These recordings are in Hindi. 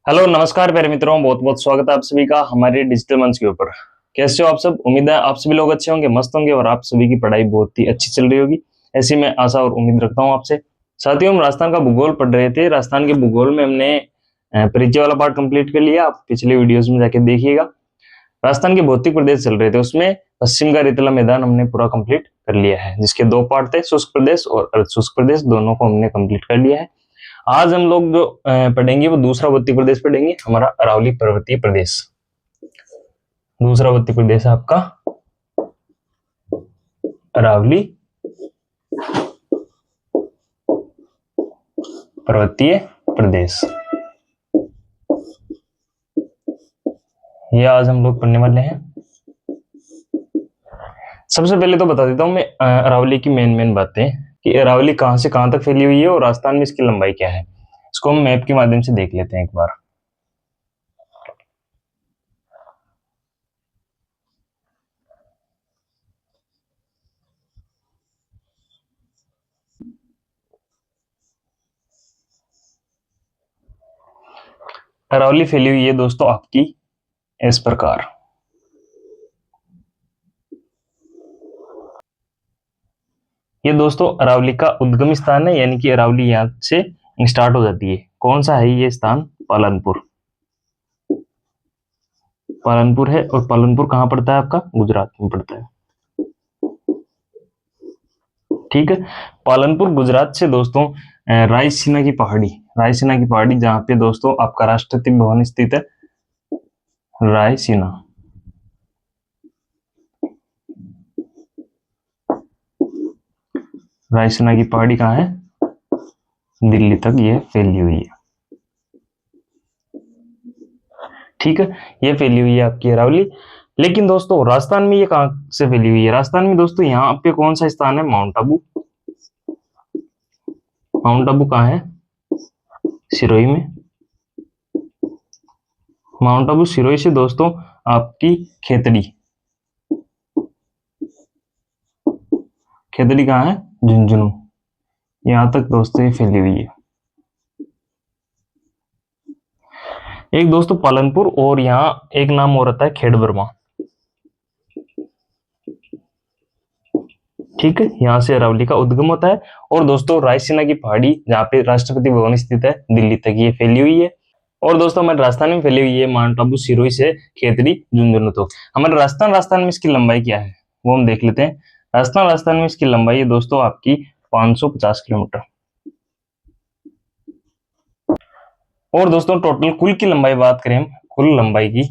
हेलो नमस्कार प्यारे मित्रों, बहुत बहुत स्वागत है आप सभी का हमारे डिजिटल मंच के ऊपर। कैसे हो आप सब? उम्मीद है आप सभी लोग अच्छे होंगे, मस्त होंगे और आप सभी की पढ़ाई बहुत ही अच्छी चल रही होगी। ऐसी मैं आशा और उम्मीद रखता हूँ आपसे। साथियों, हम राजस्थान का भूगोल पढ़ रहे थे। राजस्थान के भूगोल में हमने परिचय वाला पार्ट कंप्लीट कर लिया। आप पिछले वीडियोज में जाके देखिएगा। राजस्थान के भौतिक प्रदेश चल रहे थे, उसमें पश्चिम का रेतीला मैदान हमने पूरा कंप्लीट कर लिया है, जिसके दो पार्ट थे, शुष्क प्रदेश और अर्ध शुष्क प्रदेश, दोनों को हमने कंप्लीट कर लिया है। आज हम लोग जो पढ़ेंगे वो दूसरा भौतिक प्रदेश पढ़ेंगे, हमारा अरावली पर्वतीय प्रदेश। दूसरा भौतिक प्रदेश है आपका अरावली पर्वतीय प्रदेश। ये आज हम लोग पढ़ने वाले हैं। सबसे पहले तो बता देता हूं मैं अरावली की मेन मेन बातें, कि अरावली कहां से कहां तक फैली हुई है और राजस्थान में इसकी लंबाई क्या है। इसको हम मैप के माध्यम से देख लेते हैं एक बार। अरावली फैली हुई है दोस्तों आपकी इस प्रकार। ये दोस्तों अरावली का उद्गम स्थान है, यानी कि अरावली यहाँ से स्टार्ट हो जाती है। कौन सा है ये स्थान? पालनपुर। पालनपुर है, और पालनपुर कहाँ पड़ता है आपका? गुजरात में पड़ता है। ठीक है। पालनपुर गुजरात से दोस्तों रायसीना की पहाड़ी, रायसीना की पहाड़ी जहाँ पे दोस्तों आपका राष्ट्रपति भवन स्थित है, रायसीना। रायसीना की पहाड़ी कहाँ है? दिल्ली तक ये फैली हुई है। ठीक है, ये फैली हुई है आपकी अरावली। लेकिन दोस्तों राजस्थान में ये कहाँ से फैली हुई है? राजस्थान में दोस्तों यहाँ पे कौन सा स्थान है? माउंट आबू। माउंट आबू कहाँ है? सिरोही में। माउंट आबू सिरोही से दोस्तों आपकी खेतड़ी, खेतड़ी कहाँ है? झुंझुनू। यहाँ तक दोस्तों ये फैली हुई है। एक दोस्तों पालनपुर, और यहाँ एक नाम और आता है खेड़बरमा। ठीक है, यहाँ से अरावली का उद्गम होता है। और दोस्तों रायसीना की पहाड़ी जहाँ पे राष्ट्रपति भवन स्थित है, दिल्ली तक ये फैली हुई है। और दोस्तों हमारे राजस्थान में फैली हुई है माउंट आबू सिरोही से खेतड़ी झुंझुनू तक। हमारे राजस्थान में इसकी लंबाई क्या है वो हम देख लेते हैं। राजस्थान में इसकी लंबाई है दोस्तों आपकी 550 किलोमीटर। और दोस्तों टोटल कुल की लंबाई बात करें हम, कुल लंबाई की,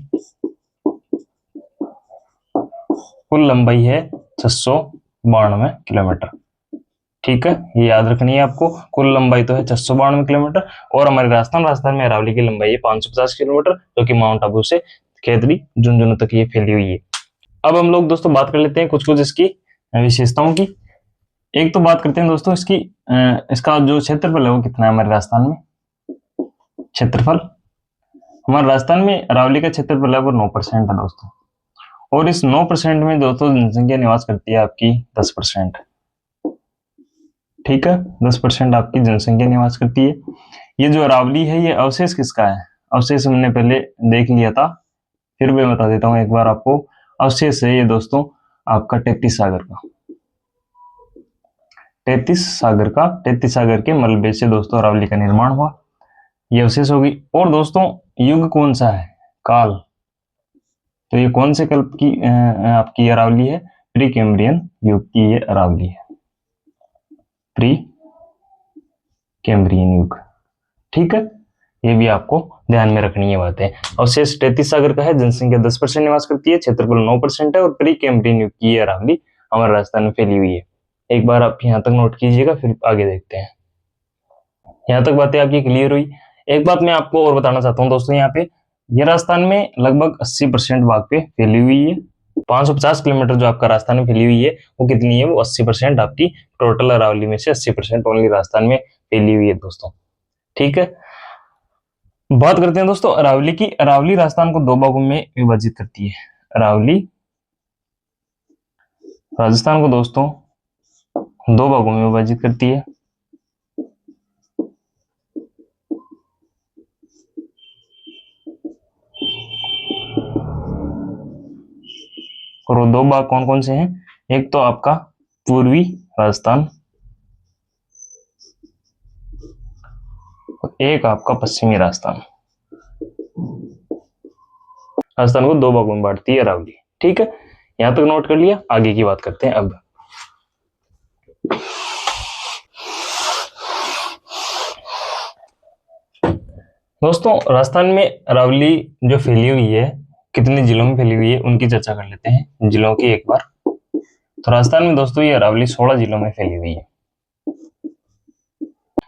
कुल लंबाई है 692 किलोमीटर। ठीक है, ये याद रखनी है आपको। कुल लंबाई तो है 692 किलोमीटर, और हमारे राजस्थान में अरावली की लंबाई है 550 किलोमीटर, जो कि माउंट आबू से खेतड़ी झुंझुनू तक ये फैली हुई है। अब हम लोग दोस्तों बात कर लेते हैं कुछ कुछ इसकी विशेषताओं की। एक तो बात करते हैं दोस्तों इसकी इसका जो क्षेत्रफल है वो कितना है हमारे राजस्थान में। क्षेत्रफल हमारे राजस्थान में अरावली का क्षेत्रफल है वो 9% है दोस्तों। और इस 9% में दोस्तों जनसंख्या निवास करती है आपकी 10%। ठीक है, 10% आपकी जनसंख्या निवास करती है। ये जो अरावली है ये अवशेष किसका है? अवशेष हमने पहले देख लिया था, फिर मैं बता देता हूँ एक बार आपको। अवशेष है ये दोस्तों आपका 33 सागर का। 33 सागर के मलबे से दोस्तों अरावली का निर्माण हुआ। ये अवशेष होगी। और दोस्तों युग कौन सा है? काल। तो ये कौन से कल्प की आपकी अरावली है? प्री कैम्ब्रियन युग की ये अरावली है। प्री कैम्ब्रियन युग। ठीक है, ये भी आपको ध्यान में रखनी है बातें। अवशेष 33 सागर का है, जनसंख्या 10% निवास करती है, क्षेत्रफल 9% है, और प्री कैम्ब्रियन युग की ये अरावली हमारे राजस्थान में फैली हुई है। एक बार आप यहाँ तक नोट कीजिएगा, फिर आगे देखते हैं। यहाँ तक बातें आपकी क्लियर हुई। एक बात मैं आपको और बताना चाहता हूँ दोस्तों, यहाँ पे ये राजस्थान में लगभग 80% भाग पे फैली हुई है। 550 किलोमीटर जो आपका राजस्थान में फैली हुई है वो कितनी है? वो 80% आपकी टोटल अरावली में से 80% ओनली राजस्थान में फैली हुई है दोस्तों। ठीक है, बात करते हैं दोस्तों अरावली की। अरावली राजस्थान को दो भागों में विभाजित करती है। अरावली राजस्थान को दोस्तों दो भागों में विभाजित करती है। और वो दो भाग कौन कौन से हैं? एक तो आपका पूर्वी राजस्थान और एक आपका पश्चिमी राजस्थान। राजस्थान को दो भागों में बांटती है अरावली। ठीक है, यहां तक नोट कर लिया। आगे की बात करते हैं अब। दोस्तों राजस्थान में अरावली जो फैली हुई है, कितने जिलों में फैली हुई है, उनकी चर्चा कर लेते हैं जिलों की एक बार। तो राजस्थान में दोस्तों ये अरावली 16 जिलों में फैली हुई है।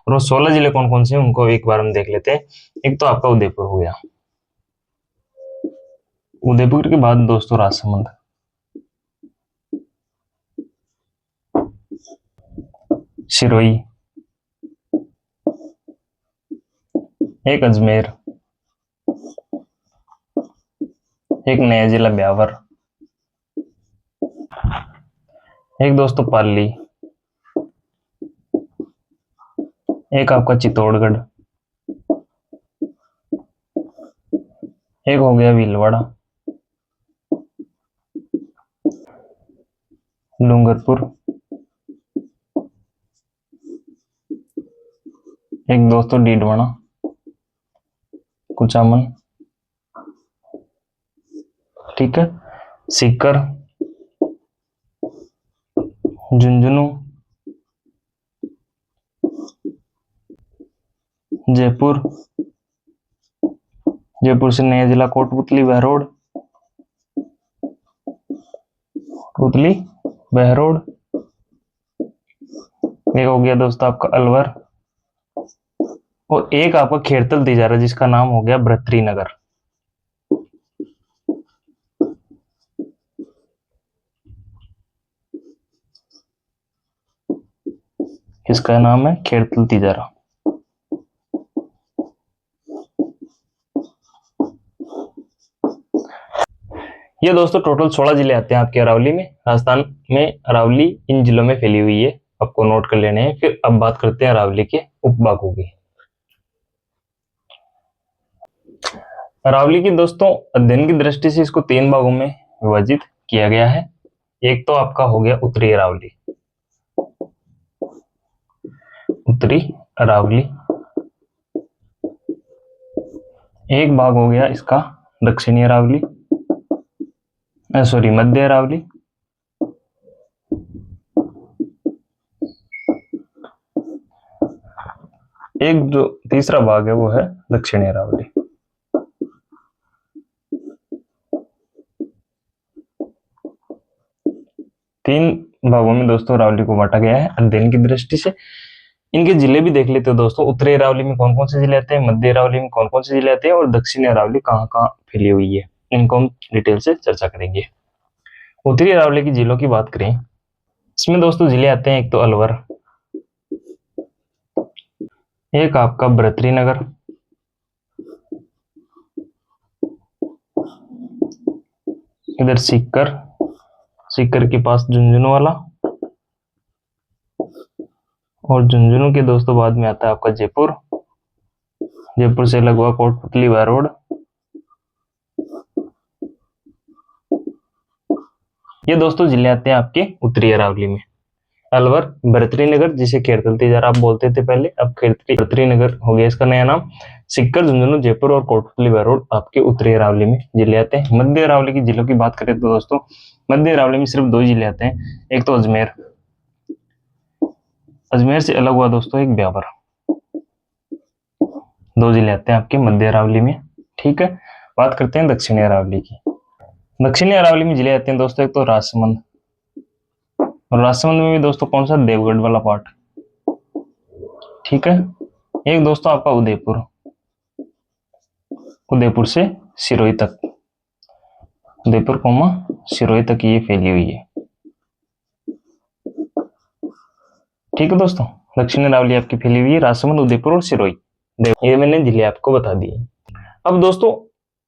और वो 16 जिले कौन कौन से हैं उनको एक बार हम देख लेते हैं। एक तो आपका उदयपुर हो गया, उदयपुर के बाद दोस्तों राजसमंद, सिरोही, एक अजमेर, एक नया जिला ब्यावर, एक दोस्तों पाली, एक आपका चित्तौड़गढ़, एक हो गया भीलवाड़ा, डूंगरपुर, एक दोस्तों डीडवाना, कुचामन, ठीक है, सीकर, झुंझुनू, जयपुर, जयपुर से नया जिला कोटपुतली बहरोड, पुतली बहरोड, एक हो गया दोस्तों आपका अलवर, और एक आपका खेरतल तिजारा जिसका नाम हो गया भर्तृ नगर। इसका नाम है खेरतल तिजारा। ये दोस्तों टोटल 16 जिले आते हैं आपके अरावली में। राजस्थान में अरावली इन जिलों में फैली हुई है, आपको नोट कर लेने हैं। फिर अब बात करते हैं अरावली के उपभागों की। अरावली की दोस्तों अध्ययन की दृष्टि से इसको 3 भागों में विभाजित किया गया है। एक तो आपका हो गया उत्तरी अरावली, उत्तरी अरावली। एक भाग हो गया इसका दक्षिणी अरावली, सॉरी मध्य अरावली। एक जो तीसरा भाग है वो है दक्षिणी अरावली। तीन भागों में दोस्तों अरावली को बांटा गया है अध्ययन की दृष्टि से। इनके जिले भी देख लेते हो दोस्तों। उत्तरी अरावली में कौन कौन से जिले आते हैं, मध्य अरावली में कौन कौन से जिले आते हैं, और दक्षिणी अरावली कहाँ कहाँ फैली हुई है, इनको हम डिटेल से चर्चा करेंगे। उत्तरी अरावली की जिलों की बात करें, इसमें दोस्तों जिले आते हैं एक तो अलवर, एक आपका भर्तृ नगर, इधर सीकर, सीकर के पास झुंझुनू वाला, और झुंझुनू के दोस्तों बाद में आता है आपका जयपुर, जयपुर से लगभग कोटपुतली बहरोड। ये दोस्तों जिले आते हैं आपके उत्तरी अरावली में। अलवर, भर्तृ नगर जिसे खेरतल तिजारा आप बोलते थे पहले, अब भर्तृ नगर हो गया इसका नया नाम। सीकर, झुंझुनू, जयपुर और कोटपुतली बहरोड आपके उत्तरी अरावली में जिले आते हैं। मध्य अरावली की जिलों की बात करें तो दोस्तों मध्य अरावली में सिर्फ 2 जिले आते हैं। एक तो अजमेर, अजमेर से अलग हुआ दोस्तों एक ब्यावर। 2 जिले आते हैं आपके मध्य अरावली में। ठीक है, बात करते हैं दक्षिणी अरावली की। दक्षिणी अरावली में जिले आते हैं दोस्तों एक तो राजसमंद, और राजसमंद में भी दोस्तों कौन सा, देवगढ़ वाला पार्ट। ठीक है, एक दोस्तों आपका उदयपुर, उदयपुर से सिरोही तक, उदयपुर कोमा सिरोही तक ये फैली हुई है। ठीक है दोस्तों, दक्षिणी अरावली आपकी फैली हुई है राजसमंद, उदयपुर और सिरोही। ये मैंने जिले आपको बता दिए। अब दोस्तों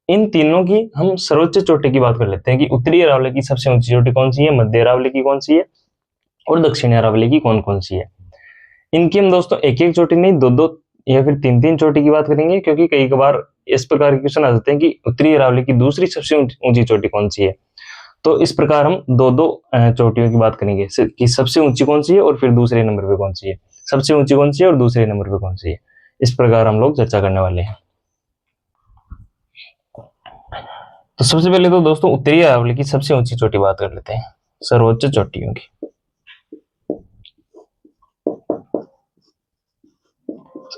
इन तीनों की हम सर्वोच्च चोटी की बात कर लेते हैं कि उत्तरी अरावली की सबसे ऊंची चोटी कौन सी है, मध्य अरावली की कौन सी है, और दक्षिणी अरावली की कौन कौन सी है। इनकी हम दोस्तों एक एक चोटी नहीं, 2-2 या फिर 3-3 चोटी की बात करेंगे, क्योंकि कई बार इस प्रकार के क्वेश्चन आ जाते हैं कि उत्तरी अरावली की दूसरी सबसे ऊंची चोटी कौन सी है। तो इस प्रकार हम दो दो चोटियों की बात करेंगे कि सबसे ऊंची कौन सी है और फिर दूसरे नंबर पे कौन सी है, सबसे ऊंची कौन सी है और दूसरे नंबर पे कौन सी है, इस प्रकार हम लोग चर्चा करने वाले हैं। तो सबसे पहले तो दोस्तों उत्तरी अरावली की सबसे ऊंची चोटी बात कर लेते हैं, सर्वोच्च चोटियों की।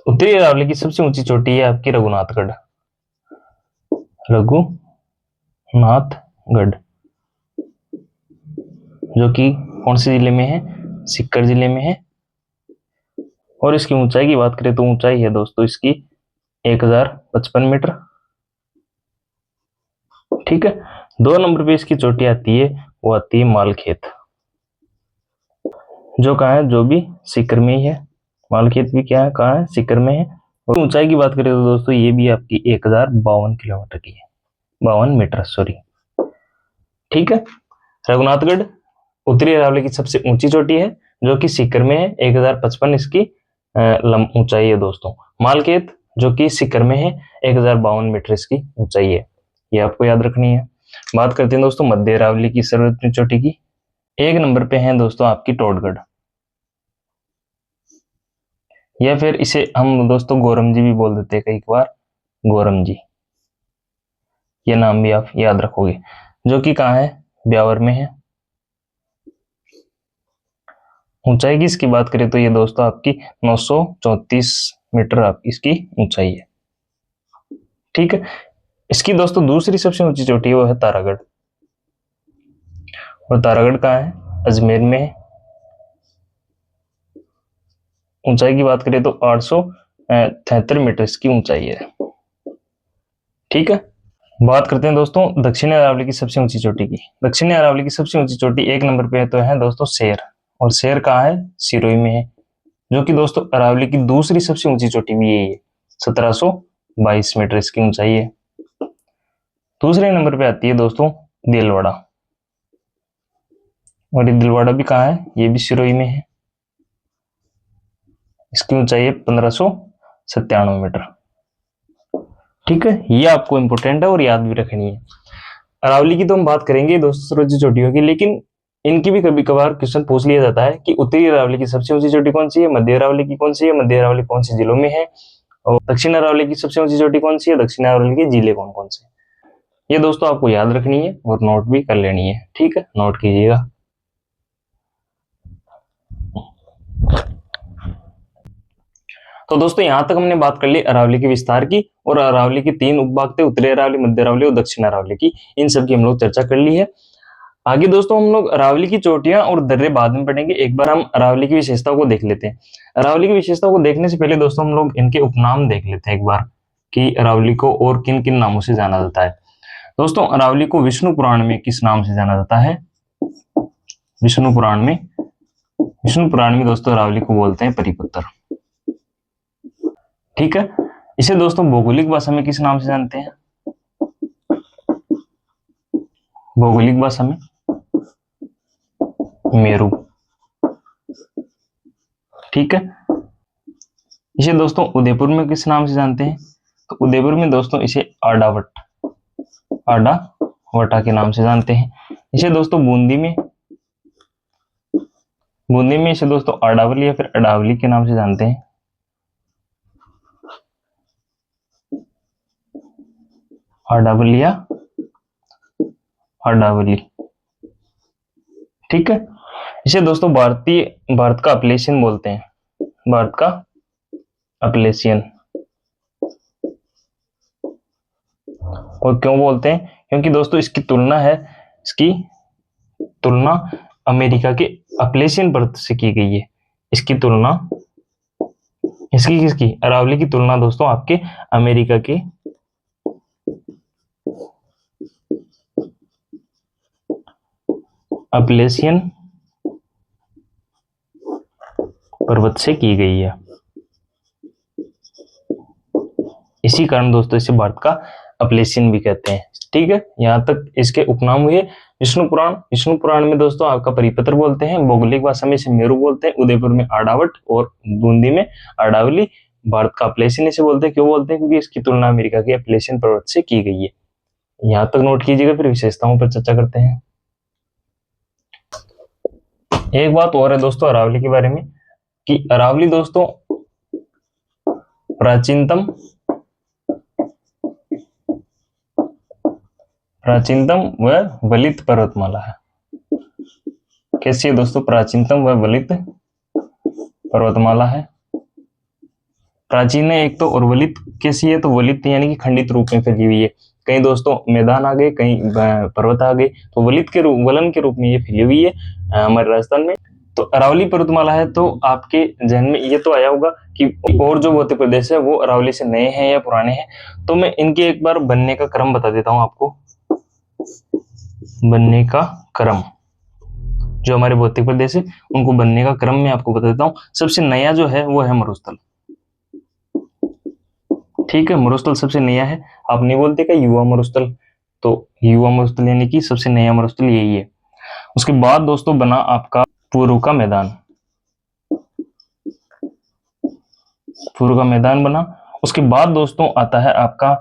उत्तरी अरावली की सबसे ऊंची चोटी है आपकी रघुनाथगढ़, रघुनाथगढ़, जो कि कौन से जिले में है, सीकर जिले में है। और इसकी ऊंचाई की बात करें तो ऊंचाई है दोस्तों इसकी 1055 मीटर। ठीक है, 2 नंबर पे इसकी चोटी आती है, वो आती है मालखेत, जो कहाँ है, जो भी सीकर में ही है। मालखेत भी क्या है, कहाँ है, सीकर में है। और ऊंचाई की बात करें तो दोस्तों ये भी आपकी 1052 किलोमीटर की है, 52 मीटर सॉरी। ठीक है, रघुनाथगढ़ उत्तरी अरावली की सबसे ऊंची चोटी है, जो कि सीकर में है, 1055 इसकी ऊंचाई है दोस्तों। मालखेत जो कि सीकर में है, 1052 मीटर इसकी ऊंचाई है, ये आपको याद रखनी है। बात करते हैं दोस्तों मध्य अरावली की सर्वोच्च चोटी की। 1 नंबर पे है दोस्तों आपकी टोडगढ़, या फिर इसे हम दोस्तों गोरम जी भी बोल देते हैं कई बार, गोरम जी, ये नाम भी आप याद रखोगे, जो कि कहाँ है, ब्यावर में है। ऊंचाई की इसकी बात करें तो ये दोस्तों आपकी 934 मीटर आप इसकी ऊंचाई है। ठीक है, इसकी दोस्तों दूसरी सबसे ऊंची चोटी है वो है तारागढ़, और तारागढ़ कहाँ है, अजमेर में है। ऊंचाई की बात करें तो 873 मीटर इसकी ऊंचाई है। ठीक है, बात करते हैं दोस्तों दक्षिणी अरावली की सबसे ऊंची चोटी की। दक्षिणी अरावली की सबसे ऊंची चोटी 1 नंबर पे है तो है दोस्तों शेर, और शेर कहाँ है, सिरोही में है, जो कि दोस्तों अरावली की दूसरी सबसे ऊंची चोटी भी यही है, 1722 मीटर इसकी ऊंचाई है। दूसरे नंबर पे आती है दोस्तों दिलवाड़ा, और ये दिलवाड़ा भी कहाँ है, ये भी सिरोही में है, इसकी ऊंचाई है 1597 मीटर। ठीक है, ये आपको इंपोर्टेंट है और याद भी रखनी है। अरावली की तो हम बात करेंगे दोस्तों सर्वोच्च चोटियों की, लेकिन इनकी भी कभी कभार क्वेश्चन पूछ लिया जाता है कि उत्तरी अरावली की सबसे ऊंची चोटी कौन सी है, मध्य अरावली की कौन सी है, मध्य अरावली कौन से जिलों में है, और दक्षिण अरावली की सबसे ऊंची चोटी कौन सी है, दक्षिण अरावली के जिले कौन कौन से। ये दोस्तों आपको याद रखनी है और नोट भी कर लेनी है। ठीक है, नोट कीजिएगा। तो दोस्तों यहां तक हमने बात कर ली अरावली के विस्तार की, और अरावली की 3 उपभाग थे, उत्तरी अरावली, मध्य अरावली और दक्षिण अरावली की, इन सब की हम लोग चर्चा कर ली है। आगे दोस्तों हम लोग अरावली की चोटियां और दर्रे बाद में पढ़ेंगे, एक बार हम अरावली की विशेषताओं को देख लेते हैं। अरावली की विशेषताओं को देखने से पहले दोस्तों हम लोग इनके उपनाम देख लेते हैं एक बार, कि अरावली को और किन किन नामों से जाना जाता है। दोस्तों अरावली को विष्णु पुराण में किस नाम से जाना जाता है, विष्णु पुराण में दोस्तों अरावली को बोलते हैं परिपत्र। ठीक है, इसे दोस्तों भौगोलिक भाषा में किस नाम से जानते हैं, भौगोलिक भाषा में मेरू। ठीक है, इसे दोस्तों उदयपुर में किस नाम से जानते हैं, तो उदयपुर में दोस्तों इसे आडावटा के नाम से जानते हैं। इसे दोस्तों बूंदी में इसे दोस्तों आडावली या फिर अडावली के नाम से जानते हैं। आडावली या अडावली। ठीक है, इसे दोस्तों भारत का अपलेशियन बोलते हैं, भारत का अपलेशियन। और क्यों बोलते हैं, क्योंकि दोस्तों इसकी तुलना अमेरिका के अपलेशियन पर्वत से की गई है। इसकी किसकी, अरावली की तुलना दोस्तों आपके अमेरिका के अपलेशियन पर्वत से की गई है। इसी कारण दोस्तों इसे भारत का अपलेशियन भी कहते हैं। ठीक है, यहां तक इसके उपनाम हुए। विष्णु पुराण में दोस्तों आपका परिपत्र बोलते हैं, भौगोलिक भाषा में इसे मेरू बोलते हैं, उदयपुर में आडावट और बूंदी में अडावली। भारत का अपलेशियन इसे बोलते हैं, क्यों बोलते हैं, क्योंकि इसकी तुलना अमेरिका के अपलेशियन पर्वत से की गई है। यहां तक नोट कीजिएगा, फिर विशेषताओं पर चर्चा करते हैं। एक बात और है दोस्तों अरावली के बारे में कि अरावली दोस्तों प्राचीनतम व वलित पर्वतमाला है। कैसी है दोस्तों? प्राचीनतम व वलित पर्वतमाला है। प्राचीन है एक तो, और वलित कैसी है? तो वलित यानी कि खंडित रूप में फैली हुई है। कहीं दोस्तों मैदान आ गए, कहीं पर्वत आ गए, तो वलित के रूप, वलन के रूप में ये फैली हुई है हमारे राजस्थान में। तो अरावली पर्वतमाला है, तो आपके जहन में ये तो आया होगा कि और जो भौतिक प्रदेश है वो अरावली से नए हैं या पुराने हैं। तो मैं इनके एक बार बनने का क्रम बता देता हूं आपको। बनने का क्रम, जो हमारे भौतिक प्रदेश है उनको बनने का क्रम मैं आपको बता देता हूं। सबसे नया जो है वो है मरुस्थल। ठीक है, मरुस्थल सबसे नया है। आप नहीं बोलते क्या युवा मरुस्थल? तो युवा मरुस्थल यानी कि सबसे नया मरुस्थल यही है। उसके बाद दोस्तों बना आपका पूर्व का मैदान। पूर्व का मैदान बना। उसके बाद दोस्तों आता है आपका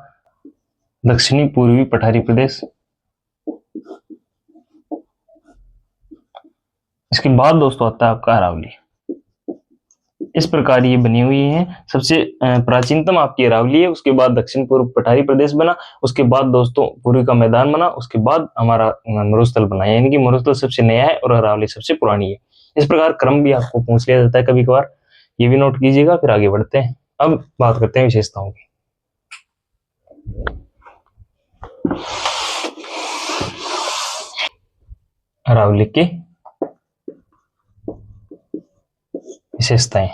दक्षिणी पूर्वी पठारी प्रदेश। इसके बाद दोस्तों आता है आपका अरावली। इस प्रकार ये बनी हुई है। सबसे प्राचीनतम आपकी अरावली है, उसके बाद दक्षिण पूर्व पठारी प्रदेश बना, उसके बाद दोस्तों पूर्वी का मैदान बना, उसके बाद हमारा मरुस्थल बना। यानी कि मरुस्थल सबसे नया है और अरावली सबसे पुरानी है। इस प्रकार क्रम भी आपको पूछ लिया जाता है कभी कभार, ये भी नोट कीजिएगा। फिर आगे बढ़ते हैं, अब बात करते हैं विशेषताओं की। अरावली की विशेषताएं।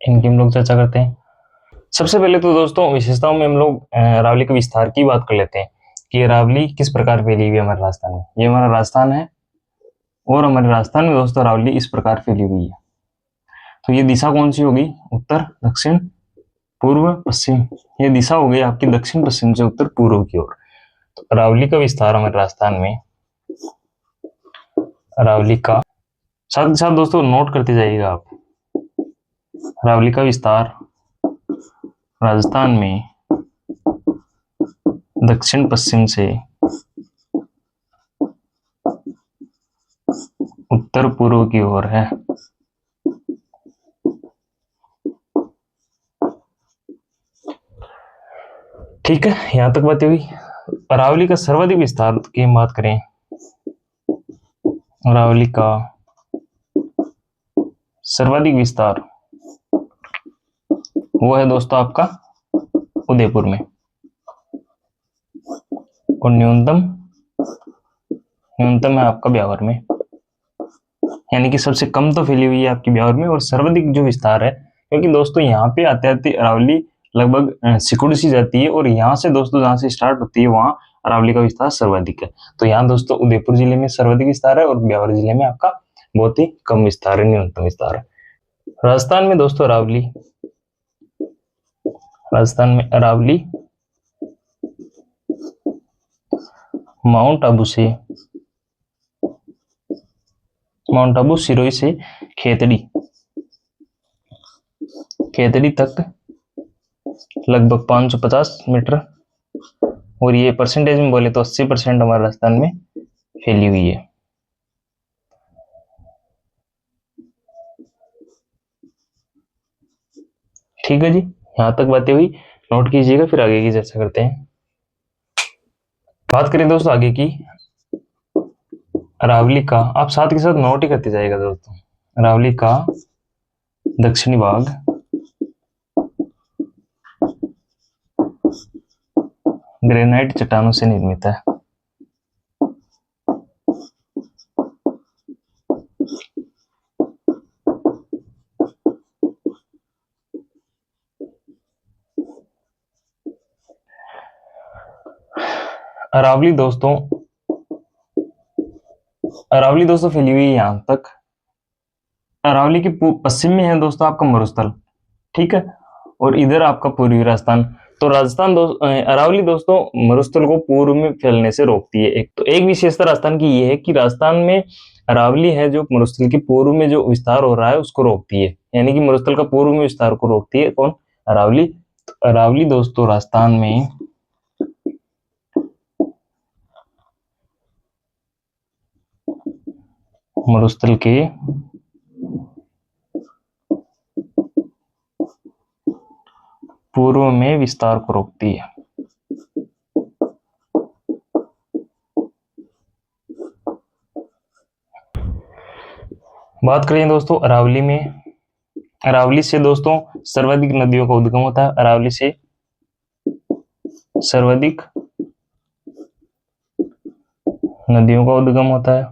इनकी हम लोग चर्चा करते हैं। सबसे पहले तो दोस्तों विशेषताओं में हम लोग अरावली के विस्तार की बात कर लेते हैं कि अरावली किस प्रकार फैली हुई है हमारे राजस्थान में। ये हमारा राजस्थान है और हमारे राजस्थान में दोस्तों अरावली इस प्रकार फैली हुई है। तो ये दिशा कौन सी होगी? उत्तर, दक्षिण, पूर्व, पश्चिम। ये दिशा हो गई आपकी दक्षिण पश्चिम से उत्तर पूर्व की ओर। तो अरावली का विस्तार हमारे राजस्थान में, अरावली का, साथ ही साथ दोस्तों नोट करते जाइएगा आप, अरावली का विस्तार राजस्थान में दक्षिण पश्चिम से उत्तर पूर्व की ओर है। ठीक है, यहां तक बातें हुई। अरावली का सर्वाधिक विस्तार की बात करें, अरावली का सर्वाधिक विस्तार वो है दोस्तों आपका उदयपुर में, और न्यूनतम है आपका ब्यावर में। यानी कि सबसे कम तो फैली हुई है आपकी ब्यावर में, और सर्वाधिक जो विस्तार है, क्योंकि दोस्तों यहाँ पे आते आते अरावली लगभग सिकुड़ सी जाती है, और यहाँ से दोस्तों जहाँ से स्टार्ट होती है वहां अरावली का विस्तार सर्वाधिक है। तो यहाँ दोस्तों उदयपुर जिले में सर्वाधिक विस्तार है, और ब्यावर जिले में आपका बहुत ही कम विस्तार है, न्यूनतम विस्तार है। राजस्थान में दोस्तों अरावली, राजस्थान में अरावली माउंट आबू सिरोही से खेतड़ी तक लगभग 550 मीटर, और ये परसेंटेज में बोले तो 80% हमारे राजस्थान में फैली हुई है। ठीक है जी, यहां तक बातें हुई, नोट कीजिएगा, फिर आगे की चर्चा करते हैं। बात करें दोस्तों आगे की, अरावली का, आप साथ के साथ नोट ही करते जाएगा दोस्तों। अरावली का दक्षिणी भाग ग्रेनाइट चट्टानों से निर्मित है। अरावली दोस्तों फैली हुई है यहां तक। अरावली के पश्चिम में है दोस्तों आपका मरुस्थल, ठीक है, और इधर आपका पूर्वी राजस्थान। तो राजस्थान अरावली दोस्तों मरुस्थल को पूर्व में फैलने से रोकती है। एक विशेषता राजस्थान की यह है कि राजस्थान में अरावली है जो मरुस्थल के पूर्व में जो विस्तार हो रहा है उसको रोकती है। यानी कि मरुस्थल का पूर्व में विस्तार को रोकती है कौन? अरावली। तो अरावली दोस्तों राजस्थान में मरुस्थल के पूर्व में विस्तार को रोकती है। बात करें दोस्तों अरावली में, अरावली से दोस्तों सर्वाधिक नदियों का उद्गम होता है। अरावली से सर्वाधिक नदियों का उद्गम होता है।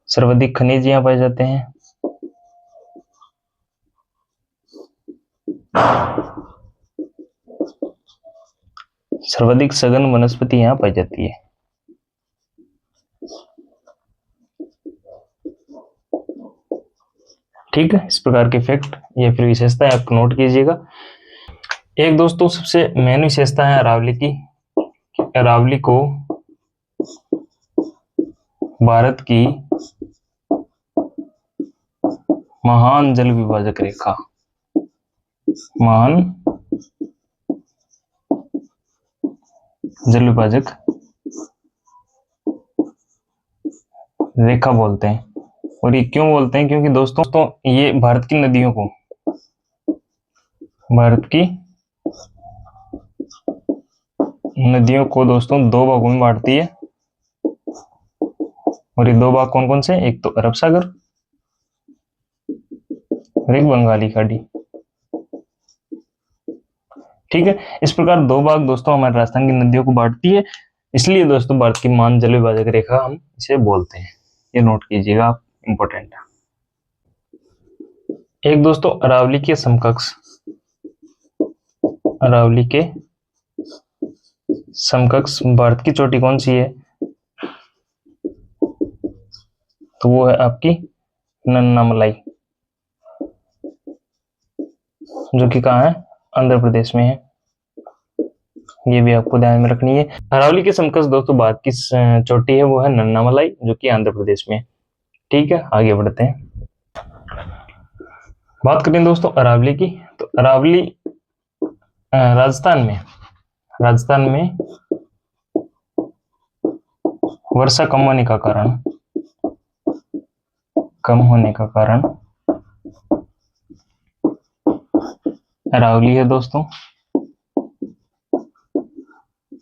सर्वाधिक खनिज यहाँ पाए जाते हैं। सर्वाधिक सघन वनस्पति यहाँ पाई जाती है। ठीक है, इस प्रकार के फैक्ट या फिर विशेषताएं आप नोट कीजिएगा। एक दोस्तों सबसे मेन विशेषता है अरावली की, अरावली को भारत की महान जल विभाजक रेखा, महान जल विभाजक रेखा बोलते हैं। और ये क्यों बोलते हैं? क्योंकि दोस्तों ये भारत की नदियों को, भारत की नदियों को दोस्तों दो भागों में बांटती है। और ये दो भाग कौन कौन से? एक तो अरब सागर और एक बंगाली खाड़ी। ठीक है, इस प्रकार दो भाग दोस्तों हमारे राजस्थान की नदियों को बांटती है, इसलिए दोस्तों भारत की महान जल विभाजक रेखा हम इसे बोलते हैं। ये नोट कीजिएगा आप, इंपॉर्टेंट है। एक दोस्तों अरावली के समकक्ष, अरावली के समकक्ष भारत की चोटी कौन सी है? तो वो है आपकी नन्नामलाई, जो कि कहाँ है? आंध्र प्रदेश में है। ये भी आपको ध्यान में रखनी है। अरावली के समकक्ष दोस्तों भारत की चोटी है, वो है नन्नामलाई, जो कि आंध्र प्रदेश में है। ठीक है, आगे बढ़ते हैं। बात करें दोस्तों अरावली की, तो अरावली राजस्थान में, राजस्थान में वर्षा कम होने का कारण, कम होने का कारण अरावली है दोस्तों।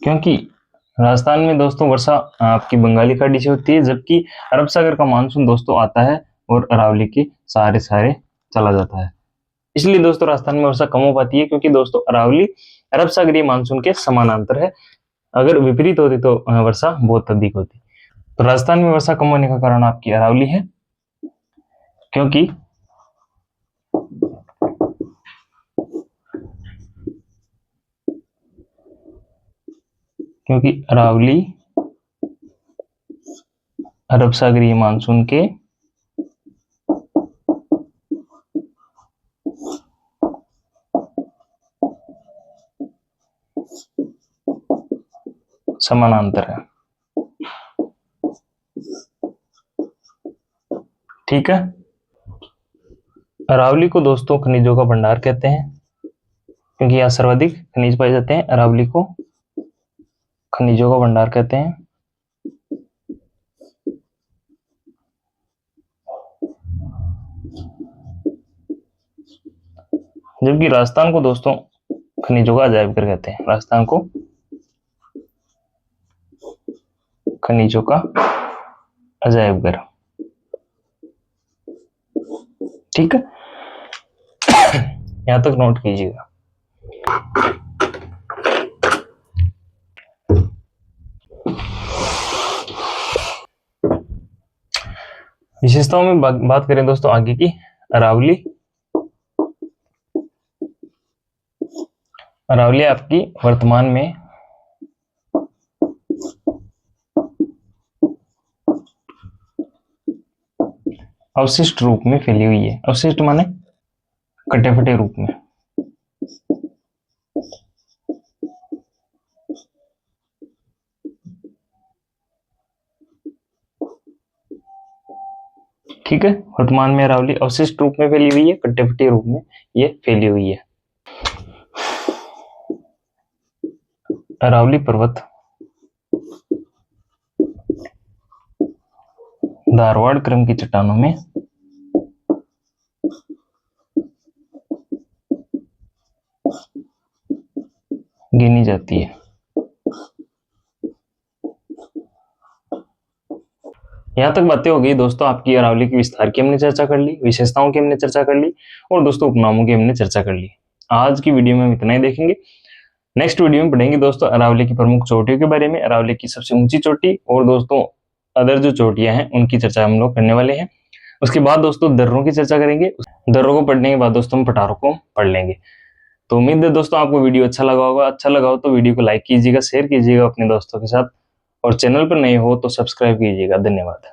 क्योंकि राजस्थान में दोस्तों वर्षा आपकी बंगाली खाड़ी से होती है, जबकि अरब सागर का मानसून दोस्तों आता है और अरावली के सहारे सहारे चला जाता है। इसलिए दोस्तों राजस्थान में वर्षा कम हो पाती है, क्योंकि दोस्तों अरावली अरब सागरीय मानसून के समानांतर है। अगर विपरीत होती तो वर्षा बहुत अधिक होती। तो राजस्थान में वर्षा कम होने का कारण आपकी अरावली है, क्योंकि अरावली अरब सागरीय मानसून के समानांतर है। ठीक है, अरावली को दोस्तों खनिजों का भंडार कहते हैं, क्योंकि यहाँ सर्वाधिक खनिज पाए जाते हैं। अरावली को खनिजों का भंडार कहते हैं। जबकि राजस्थान को दोस्तों खनिजों का अजायब घर कहते हैं। राजस्थान को खनिजों का अजायब घर। ठीक है, यहां तक नोट कीजिएगा। विशेषताओं में बात करें दोस्तों आगे की, अरावली, अरावली आपकी वर्तमान में अवशिष्ट रूप में फैली हुई है। अवशिष्ट माने कटे फटे रूप में। ठीक है, वर्तमान में अरावली अवशिष्ट रूप में फैली हुई है, कट्टे फटे रूप में ये फैली हुई है। अरावली पर्वत, धारवाड़ क्रम की चट्टानों में गिनी जाती है। यहाँ तक बातें हो गई दोस्तों आपकी अरावली के विस्तार की हमने चर्चा कर ली, विशेषताओं की हमने चर्चा कर ली और दोस्तों उपनामों की हमने चर्चा कर ली। आज की वीडियो में हम इतना ही देखेंगे। नेक्स्ट वीडियो में पढ़ेंगे दोस्तों अरावली की प्रमुख चोटियों के बारे में, अरावली की सबसे ऊंची चोटी और दोस्तों अदर जो चोटियां हैं उनकी चर्चा हम लोग करने वाले हैं। उसके बाद दोस्तों दर्रों की चर्चा करेंगे। दर्रों को पढ़ने के बाद दोस्तों हम पठारों को पढ़ लेंगे। तो उम्मीद है दोस्तों आपको वीडियो अच्छा लगा होगा। अच्छा लगा हो तो वीडियो को लाइक कीजिएगा, शेयर कीजिएगा अपने दोस्तों के साथ और चैनल पर नए हो तो सब्सक्राइब कीजिएगा। धन्यवाद।